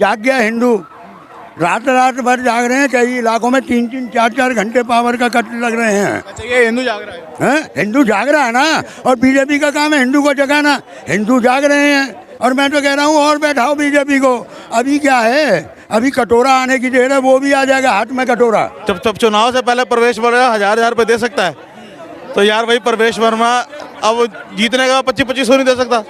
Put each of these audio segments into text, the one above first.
जाग गया हिंदू। रात रात भर जाग रहे हैं, कई इलाकों में 3-3, 4-4 घंटे पावर का कट लग रहे हैं। अच्छा, ये हिंदू जाग रहा है। हैं? हिंदू जाग रहा है ना, और बीजेपी का काम है हिंदू को जगाना। हिंदू जाग रहे हैं और मैं तो कह रहा हूँ और बैठाओ बीजेपी को। अभी क्या है, अभी कटोरा आने की देर है, वो भी आ जाएगा हाथ में कटोरा। जब चुनाव से पहले प्रवेश वर्मा 1000 रुपये दे सकता है, तो यार भाई प्रवेश वर्मा अब जीतने का 25-25 नहीं दे सकता।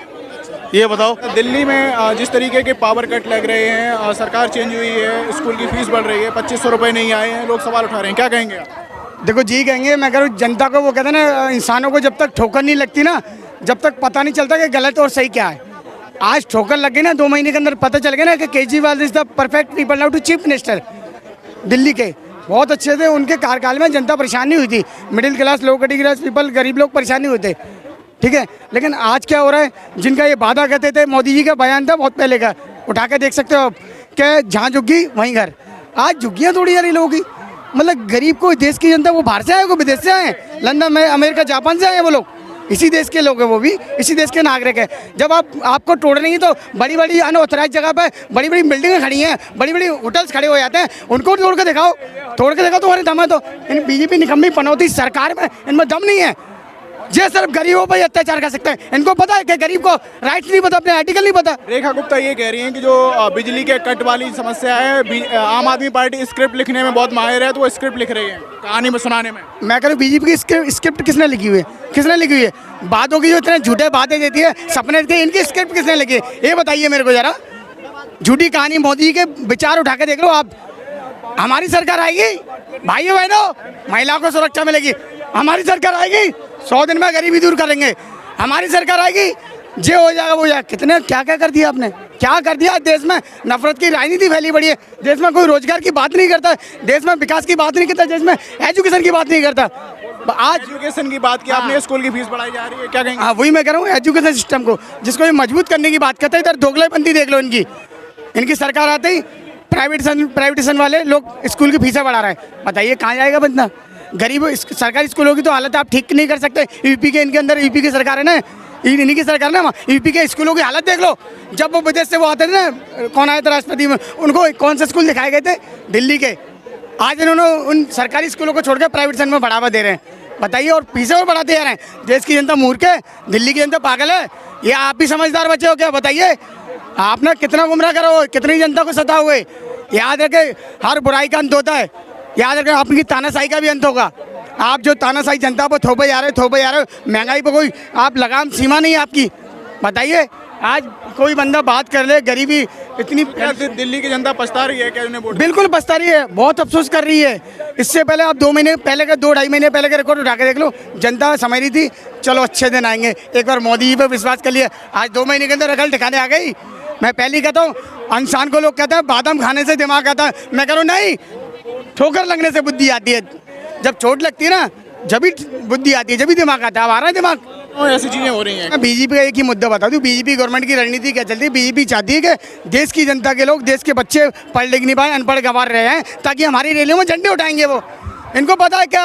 ये बताओ। दिल्ली में जिस तरीके के पावर कट लग रहे हैं, सरकार चेंज हुई है, स्कूल की फीस बढ़ रही है, 2500 रुपये नहीं आए हैं, लोग सवाल उठा रहे हैं, क्या कहेंगे आप? देखो जी कहेंगे, मैं कह रहा हूँ जनता को, वो कहते हैं ना, इंसानों को जब तक ठोकर नहीं लगती ना, जब तक पता नहीं चलता कि गलत और सही क्या है। आज ठोकर लग गई ना, 2 महीने के अंदर पता चल गया ना कि Kejriwal is the perfect people now to chief minister. Delhi के बहुत अच्छे थे, उनके कार्यकाल में जनता परेशान नहीं हुई थी। मिडिल क्लास, लो कैटेगरी पीपल, गरीब लोग परेशान नहीं हुए थे, ठीक है। लेकिन आज क्या हो रहा है, जिनका ये वादा कहते थे, मोदी जी का बयान था बहुत पहले का, उठा के देख सकते हो आप, क्या जहाँ झुग्गी वहीं घर। आज झुग्गियाँ तोड़ी जा रही लोगों की। मतलब गरीब को, देश की जनता, वो बाहर से आए, वो विदेश से आए, लंदन में, अमेरिका, जापान से आए, वो लोग इसी देश के लोग हैं, वो भी इसी देश के नागरिक हैं। जब आपको तोड़ने की, तो बड़ी बड़ी अनऑथराइज जगह पे बड़ी बड़ी बिल्डिंगें खड़ी हैं, बड़ी बड़ी होटल्स खड़े हो जाते हैं, उनको तोड़ के दिखाओ, तुम्हारे दम है तो। इन बीजेपी निकम्मी पनौती सरकार में, इनमें दम नहीं है। ये सिर्फ गरीबों पर अत्याचार कर सकते हैं। इनको पता है कि गरीब को राइट्स नहीं पता, अपने आर्टिकल नहीं पता। रेखा गुप्ता ये कह रही हैं कि जो बिजली के कट वाली समस्या है, आम आदमी पार्टी स्क्रिप्ट लिखने में बहुत माहिर है, तो वो स्क्रिप्ट लिख रही है कहानी में सुनाने में। मैं कह रहा हूँ बीजेपी की स्क्रिप्ट किसने लिखी हुई है? किसने लिखी हुई है? बातों की जो इतने झूठे बातें देती है, सपने देती है, इनकी स्क्रिप्ट किसने लिखी है? ये बताइए मेरे को जरा। झूठी कहानी, मोदी जी के विचार उठा के देख लो आप। हमारी सरकार आएगी, भाइयों बहनों, महिलाओं को सुरक्षा मिलेगी। हमारी सरकार आएगी, 100 दिन में गरीबी दूर करेंगे। हमारी सरकार आएगी, जे हो जाएगा वो जाएगा। कितने क्या क्या कर दिया आपने, क्या कर दिया। देश में नफरत की राजनीति फैली पड़ी है, देश में कोई रोजगार की बात नहीं करता, देश में विकास की बात नहीं करता, देश में एजुकेशन की बात नहीं करता। आज एजुकेशन की बात की आपने, स्कूल की फीस बढ़ाई जा रही है, क्या कहेंगे? हाँ, वही मैं कह रहा हूँ, एजुकेशन सिस्टम को जिसको ये मजबूत करने की बात करता है। इधर दोगलापंथी देख लो इनकी सरकार आते ही प्राइवेटेशन वाले लोग स्कूल की फीसें बढ़ा रहे हैं। बताइए कहाँ जाएगा बंदा? गरीब सरकारी स्कूलों की तो हालत आप ठीक नहीं कर सकते। यूपी के, इनके अंदर यूपी की सरकार है ना, इन्हीं की सरकार ना, यूपी के स्कूलों की हालत देख लो। जब वो विदेश से वो आते थे ना, कौन आया था राष्ट्रपति में, उनको कौन से स्कूल दिखाए गए थे? दिल्ली के। आज इन्होंने उन सरकारी स्कूलों को छोड़कर प्राइवेटेशन में बढ़ावा दे रहे हैं। बताइए, और फीसें और बढ़ाते जा रहे हैं। देश की जनता मूर्ख है, दिल्ली की जनता पागल है, ये आप भी समझदार बच्चे हो क्या? बताइए, आपने कितना गुमराह करा हो, कितनी जनता को सता हुए। याद रखे, हर बुराई का अंत होता है। याद रखें, अपनी तानाशाही का भी अंत होगा। आप जो तानाशाही जनता पर थोपे जा रहे हो, महंगाई पर कोई आप लगाम सीमा नहीं है आपकी। बताइए, आज कोई बंदा बात कर ले, गरीबी इतनी। दिल्ली की जनता पछता रही है क्या उन्हें वोट? बिल्कुल पछता रही है, बहुत अफसोस कर रही है। इससे पहले आप 2 महीने पहले का, 2-2.5 महीने पहले का रिकॉर्ड उठा के देख लो। जनता समझ रही थी चलो अच्छे दिन आएंगे, एक बार मोदी जी पर विश्वास कर लिया। आज 2 महीने के अंदर अकल ठिकाने आ गई। मैं पहले ही कहता हूँ, इंसान को लोग कहते हैं बादाम खाने से दिमाग आता है। मैं कह रहा हूँ नहीं, ठोकर लगने से बुद्धि आती है। जब चोट लगती है ना, जब भी बुद्धि आती है, जब भी दिमाग आता है। अब आ रहा है दिमाग। ऐसी चीजें हो रही हैं। बीजेपी का एक ही मुद्दा बता दूं, बीजेपी गवर्नमेंट की रणनीति क्या चलती है? बीजेपी चाहती है कि देश की जनता के लोग, देश के बच्चे पढ़ लिख नहीं पाए, अनपढ़ गंवार रहे हैं, ताकि हमारी रैलियों में झंडे उठाएंगे वो। इनको पता है क्या,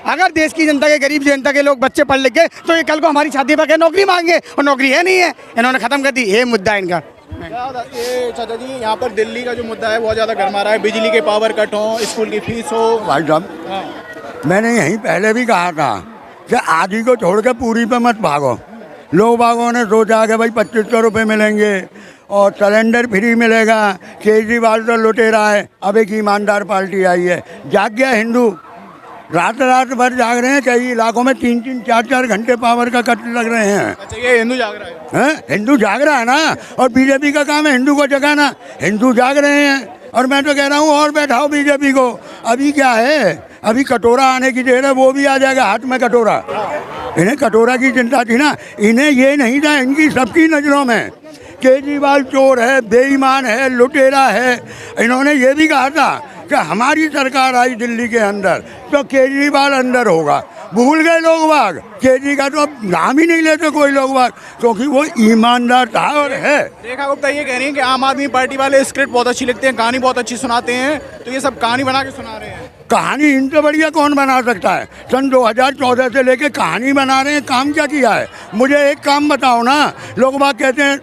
अगर देश की जनता के, गरीब जनता के लोग बच्चे पढ़ लिख गए, तो ये कल को हमारी छाती पर नौकरी मांगे, और नौकरी है नहीं है, इन्होंने खत्म कर दी। ये मुद्दा है इनका। ये चाचा जी, यहाँ पर दिल्ली का जो मुद्दा है बहुत ज़्यादा गर्मा रहा है। बिजली के पावर कट हो, स्कूल की फीस हो। भाई साहब, मैंने यहीं पहले भी कहा था कि आधी को छोड़ के पूरी पे मत भागो। लोग बागों ने सोचा कि भाई 2500 रुपये मिलेंगे और सिलेंडर फ्री मिलेगा। केजरीवाल तो लुटेरा है। अब एक ईमानदार पार्टी आई है। जाग गया हिंदू। रात रात भर जाग रहे हैं, कई इलाकों में 3-3, 4-4 घंटे पावर का कट लग रहे हैं। अच्छा, ये हिंदू जाग रहा है। हिंदू जाग रहा है ना, और बीजेपी का काम है हिंदू को जगाना। हिंदू जाग रहे हैं और मैं तो कह रहा हूँ और बैठाओ बीजेपी को। अभी क्या है, अभी कटोरा आने की देर है, वो भी आ जाएगा हाथ में कटोरा। इन्हें कटोरा की चिंता थी ना, इन्हें ये नहीं था। इनकी सबकी नज़रों में केजरीवाल चोर है, बेईमान है, लुटेरा है। इन्होंने ये भी कहा था कि हमारी सरकार आई दिल्ली के अंदर तो केजरीवाल अंदर होगा। भूल गए लोग बाग, केजरी का तो अब नाम ही नहीं लेते कोई लोग बाग, क्योंकि वो ईमानदार था और है। रेखा गुप्ता ये कह रही हैं कि आम आदमी पार्टी वाले स्क्रिप्ट बहुत अच्छी लिखते हैं, कहानी बहुत अच्छी सुनाते हैं, तो ये सब कहानी बना के सुना रहे हैं। कहानी इनसे बढ़िया कौन बना सकता है? सन 2014 से लेके कहानी बना रहे हैं। काम क्या किया है? मुझे एक काम बताओ ना। लोग बाग कहते हैं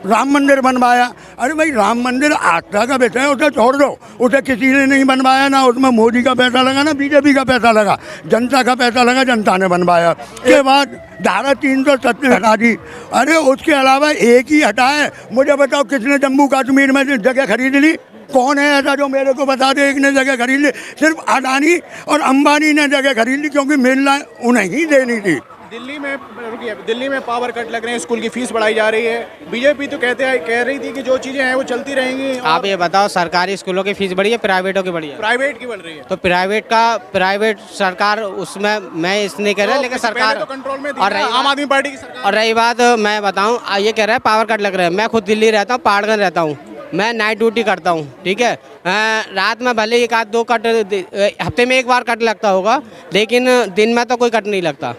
राम मंदिर बनवाया, अरे भाई राम मंदिर आस्था का बेटा है, उसे छोड़ दो। उसे किसी ने नहीं बनवाया, ना उसमें मोदी का पैसा लगा ना बीजेपी का पैसा लगा, जनता का पैसा लगा, जनता ने बनवाया। के बाद धारा 370 हटा दी। अरे उसके अलावा एक ही हटा है। मुझे बताओ किसने जम्मू कश्मीर में जगह खरीद ली? कौन है ऐसा जो मेरे को बता दे एक ने जगह खरीद ली? सिर्फ अडानी और अंबानी ने जगह खरीद ली, क्योंकि मिलना उन्हें ही देनी थी। दिल्ली में पावर कट लग रहे हैं, स्कूल की फीस बढ़ाई जा रही है। बीजेपी तो कह रही थी कि जो चीजें हैं वो चलती रहेंगी। आप ये बताओ, सरकारी स्कूलों की फीस बढ़ी है, प्राइवेटों की बढ़ी है? प्राइवेट की बढ़ रही है। तो प्राइवेट सरकार उसमें मैं इसलिए कह रहा है, लेकिन सरकार तो कंट्रोल में थी और ना, रही आम आदमी पार्टी की सरकार। और रही बात, मैं बताऊं, ये कह रहा है पावर कट लग रहा है। मैं खुद दिल्ली रहता हूँ, पहाड़गंज रहता हूँ, मैं नाइट ड्यूटी करता हूँ, ठीक है। रात में भले एक आध दो कट, हफ्ते में एक बार कट लगता होगा, लेकिन दिन में तो कोई कट नहीं लगता।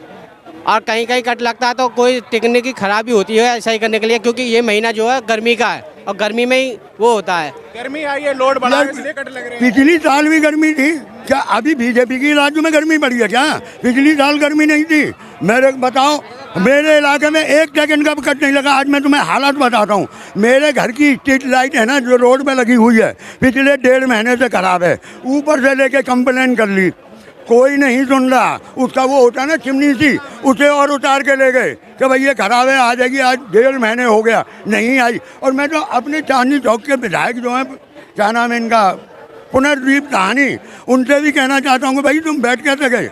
और कहीं कहीं कट लगता है तो कोई टेक्निक की खराबी होती है ऐसा ही करने के लिए, क्योंकि ये महीना जो है गर्मी का है और गर्मी में ही वो होता है। गर्मी आई है, लोड बढ़ा है, इसलिए कट लग रहे हैं। पिछली साल भी गर्मी थी क्या? अभी बीजेपी की राज्य में गर्मी बढ़ी है क्या? पिछली साल गर्मी नहीं थी। मेरे बताओ, मेरे इलाके में एक सेकंड का कट नहीं लगा। आज मैं तुम्हें हालात बताता हूँ। मेरे घर की स्ट्रीट लाइट है ना, जो रोड में लगी हुई है, पिछले 1.5 महीने से खराब है। ऊपर से लेके कंप्लेन कर ली, कोई नहीं सुन रहा। उसका वो होता है ना चिमनी सी, उसे और उतार के ले गए कि भाई ये खराब है, आ जाएगी। आज 1.5 महीने हो गया, नहीं आई। और मैं तो अपने चांदनी चौक के विधायक जो हैं, क्या नाम है इनका, पुनर्दीप कहानी, उनसे भी कहना चाहता हूँ कि भाई तुम बैठ कैसे गए?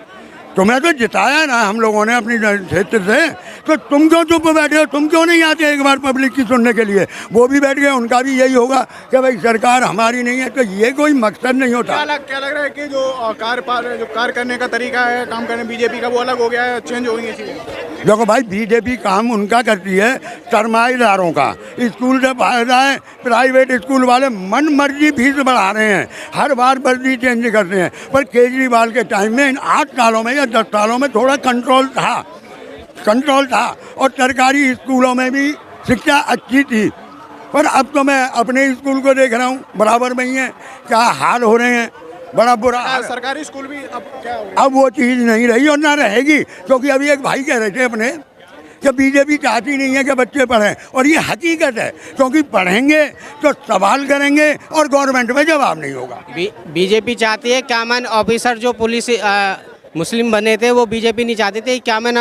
तुम्हें तो जिताया ना हम लोगों ने अपनी क्षेत्र से, तो तुम क्यों चुप बैठे हो? तुम क्यों नहीं आते एक बार पब्लिक की सुनने के लिए? वो भी बैठ गए, उनका भी यही होगा कि भाई सरकार हमारी नहीं है। तो ये कोई मकसद नहीं होता। क्या लग रहा है कि जो कार्य करने का तरीका है, काम करने बीजेपी का, वो अलग हो गया है, चेंज हो गई है चीजें? देखो भाई, बीजेपी काम उनका करती है सरमाएदारों का। स्कूल से फायदा है, प्राइवेट स्कूल वाले मन मर्जी फीस बढ़ा रहे हैं, हर बार वर्दी चेंज करते हैं। पर केजरीवाल के टाइम में इन 8 सालों में या 10 सालों में थोड़ा कंट्रोल था और सरकारी स्कूलों में भी शिक्षा अच्छी थी। पर अब तो मैं अपने स्कूल को देख रहा हूँ, बराबर में ही है। क्या हाल हो रहे हैं, बड़ा बुरा हाल है। सरकारी स्कूल भी अब क्या हो रहा है? अब वो चीज़ नहीं रही और ना रहेगी, क्योंकि अभी एक भाई कह रहे थे अपने कि बीजेपी चाहती नहीं है कि बच्चे पढ़ें, और ये हकीकत है। क्योंकि पढ़ेंगे तो सवाल करेंगे और गवर्नमेंट में जवाब नहीं होगा। बीजेपी चाहती है कॉमन ऑफिसर जो पुलिस मुस्लिम बने थे, वो बीजेपी नहीं चाहती थी कॉमन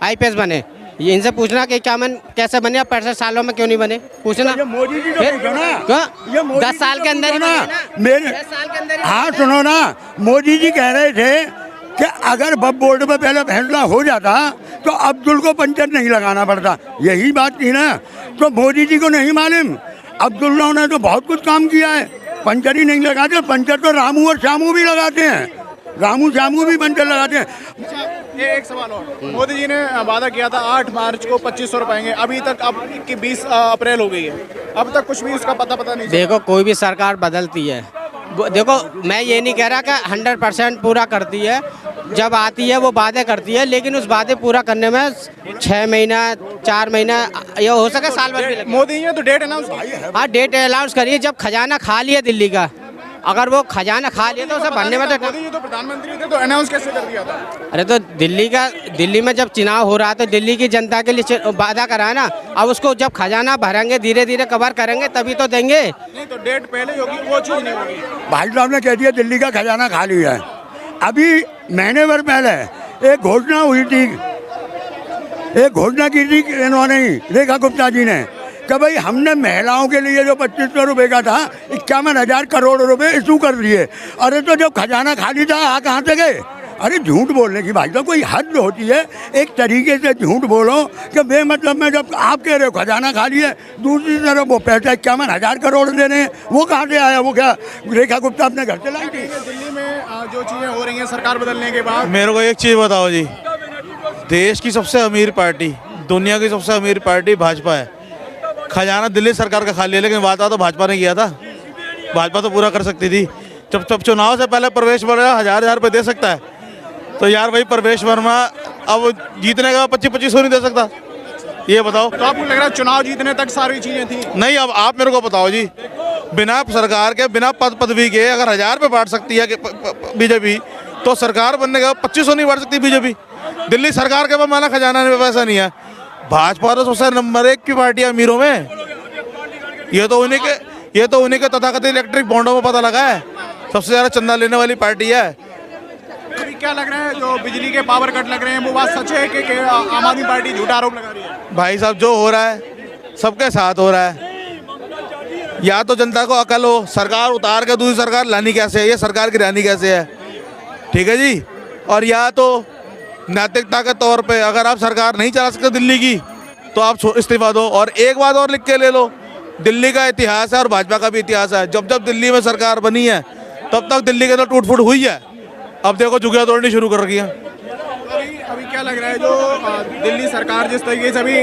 IPS बने। ये इनसे पूछना कि कॉमन कैसे बने, 65 सालों में क्यों नहीं बने, पूछना। ये मोदी जी फिर देखो ना, क्या? 10 साल के अंदर ही बने ना। मेरे 10 साल के अंदर ही हाँ सुनो ना, मोदी जी कह रहे थे कि अगर वक्फ बोर्ड में पहले फैसला हो जाता तो अब्दुल को पंचर नहीं लगाना पड़ता। यही बात थी ना। तो मोदी जी को नहीं मालूम, अब्दुल्ला ने तो बहुत कुछ काम किया है, पंचर ही नहीं लगाते। पंचर तो रामू और श्यामू भी लगाते हैं, रामू श्यामू भी पंचर लगाते हैं। ये एक सवाल और, मोदी जी ने वादा किया था 8 मार्च को 2500 पाएंगे, अभी तक अब की 20 अप्रैल हो गई है, अब तक कुछ भी उसका पता नहीं। देखो, कोई भी सरकार बदलती है, देखो मैं ये नहीं कह रहा कि 100% पूरा करती है। जब आती है वो वादे करती है, लेकिन उस वादे पूरा करने में 6 महीना 4 महीना या हो सके साल भर भी लगे। मोदी ने तो डेट अनाउंस की है। हाँ, डेट अनाउंस करिए जब खजाना खा लिया दिल्ली का। अगर वो खजाना खा लिया तो उसे भरने में तो मोदी जी तो प्रधानमंत्री थे, तो अनाउंस कैसे कर दिया था? अरे तो दिल्ली में जब चुनाव हो रहा है तो दिल्ली की जनता के लिए वादा करा ना। अब उसको जब खजाना भरेंगे, धीरे धीरे कवर करेंगे, तभी तो देंगे। नहीं तो डेट पहले होगी, वो चीज़ नहीं होगी। भाई साहब ने कह दिया दिल्ली का खजाना खाली है। अभी महीने भर पहले एक घोषणा हुई थी, एक घोषणा की थी इन्होंने ही, रेखा गुप्ता जी ने, कि भाई हमने महिलाओं के लिए जो 2500 रुपये का था 51,000 करोड़ रुपए इशू कर दिए। अरे तो जब खजाना खाली था आ कहाँ से गए? अरे झूठ बोलने की भाई तो कोई हद होती है। एक तरीके से झूठ बोलो कि बेमतलब में, जब आप कह रहे हो खजाना खाली है, दूसरी तरफ वो पैसा 51,000 करोड़ दे रहे हैं, वो कहाँ से आया? वो क्या रेखा गुप्ता अपने घर से लाई थी? दिल्ली में जो चीज़ें हो रही हैं सरकार बदलने के बाद, मेरे को एक चीज़ बताओ जी, देश की सबसे अमीर पार्टी, दुनिया की सबसे अमीर पार्टी भाजपा है। खजाना दिल्ली सरकार का खाली है, लेकिन वादा तो भाजपा ने किया था, भाजपा तो पूरा कर सकती थी। जब चुनाव से पहले प्रवेश वर्मा 1000 रुपये दे सकता है, तो यार भाई प्रवेश वर्मा अब जीतने का 2500 नहीं दे सकता, ये बताओ। तो आपको लग रहा है चुनाव जीतने तक सारी चीज़ें थी? नहीं, अब आप मेरे को बताओ जी, बिना सरकार के, बिना पदवी के अगर 1000 रुपये बांट सकती है बीजेपी, तो सरकार बनने का 2500 नहीं बांट सकती बीजेपी। दिल्ली सरकार के पास माना खजाना में पैसा नहीं है। भाजपा तो सबसे नंबर 1 की पार्टी है अमीरों में। ये तो उन्हीं के तथाकथित इलेक्ट्रिक बॉन्डों में पता लगा है, सबसे ज़्यादा चंदा लेने वाली पार्टी है। अभी क्या लग रहा है जो बिजली के पावर कट लग रहे हैं वो बात सच है कि आम आदमी पार्टी झूठा आरोप लगा रही है? भाई साहब, जो हो रहा है सबके साथ हो रहा है। या तो जनता को अकल हो, सरकार उतार के दूसरी सरकार लानी कैसे है, ये सरकार की रानी कैसे है, ठीक है जी। और या तो नैतिकता के तौर पे अगर आप सरकार नहीं चला सकते दिल्ली की तो आप इस्तीफा दो। और एक बात और लिख के ले लो, दिल्ली का इतिहास है और भाजपा का भी इतिहास है। जब जब दिल्ली में सरकार बनी है तब तक दिल्ली के अंदर टूट फूट हुई है। अब देखो जुगिया तोड़नी शुरू कर रखी है। अभी क्या लग रहा है जो दिल्ली सरकार जिस तरीके से अभी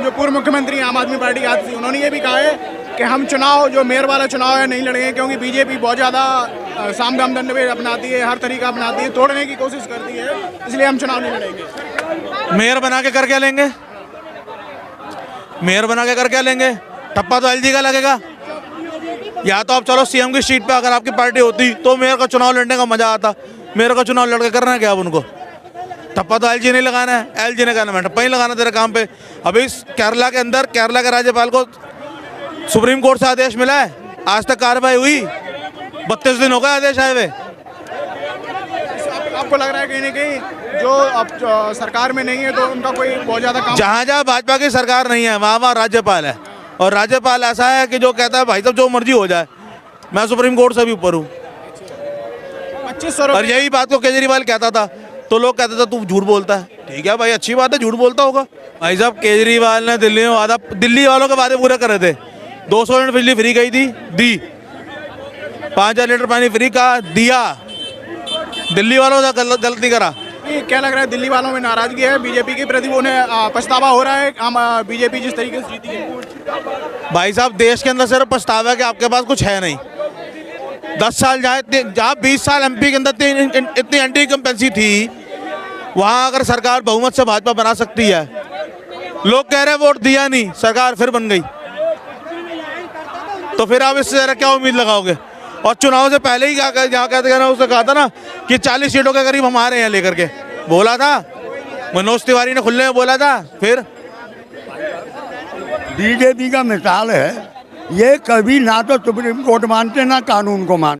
जो पूर्व मुख्यमंत्री आम आदमी पार्टी आती थी उन्होंने ये भी कहा है कि हम चुनाव जो मेयर वाला चुनाव है नहीं लड़ेंगे क्योंकि बीजेपी बहुत ज़्यादा साम दाम दंड अपनाती है, हर तरीका अपनाती है, तोड़ने की कोशिश करती है, इसलिए हम चुनाव नहीं लड़ेंगे। मेयर बना के कर क्या लेंगे? मेयर बना के कर क्या लेंगे? ठप्पा तो एलजी का लगेगा। या तो आप चलो सीएम की सीट पे अगर आपकी पार्टी होती तो मेयर का चुनाव लड़ने का मजा आता। मेयर का चुनाव लड़के करना है क्या अब उनको? ठप्पा तो एलजी नहीं लगाना है, एलजी ने कहना मैं ठप्पा ही लगाना तेरे काम पे। अभी केरला के अंदर केरला के राज्यपाल को सुप्रीम कोर्ट से आदेश मिला है, आज तक कार्रवाई हुई, 32 दिन हो गए आदेश आए हुए। आपको लग रहा है कहीं ना कहीं जो अब सरकार में नहीं है तो उनका कोई बहुत ज़्यादा काम? जहाँ जहाँ भाजपा की सरकार नहीं है वहाँ वहाँ राज्यपाल है, और राज्यपाल ऐसा है कि जो कहता है भाई साहब जो मर्जी हो जाए, मैं सुप्रीम कोर्ट से भी ऊपर हूँ। 2500 और यही बात को केजरीवाल कहता था तो लोग कहते थे तू झूठ बोलता है। ठीक है भाई, अच्छी बात है, झूठ बोलता होगा। भाई साहब, केजरीवाल ने दिल्ली में दिल्ली वालों के वादे पूरे करे थे। 200 यूनिट बिजली फ्री गई थी, दी। 5000 लीटर पानी फ्री का दिया। दिल्ली वालों ने गलती करा। क्या लग रहा है दिल्ली वालों में नाराजगी है बीजेपी के प्रति, उन्हें पछतावा हो रहा है हम बीजेपी जिस तरीके से जीती है? भाई साहब, देश के अंदर सिर्फ पछतावा है कि आपके पास कुछ है नहीं। 10 साल जहाँ 20 साल एमपी के अंदर इतनी एंटी इनकम्बेंसी थी, वहाँ अगर सरकार बहुमत से भाजपा बना सकती है, लोग कह रहे हैं वोट दिया नहीं, सरकार फिर बन गई, तो फिर आप इससे ज़्यादा क्या उम्मीद लगाओगे? और चुनाव से पहले ही जहाँ कहते हैं ना, उसने कहा था ना कि 40 सीटों के करीब हम आ रहे हैं लेकर के, बोला था मनोज तिवारी ने खुले में बोला था। फिर बीजेपी का मिसाल है, ये कभी ना तो सुप्रीम कोर्ट मानते ना कानून को मानते।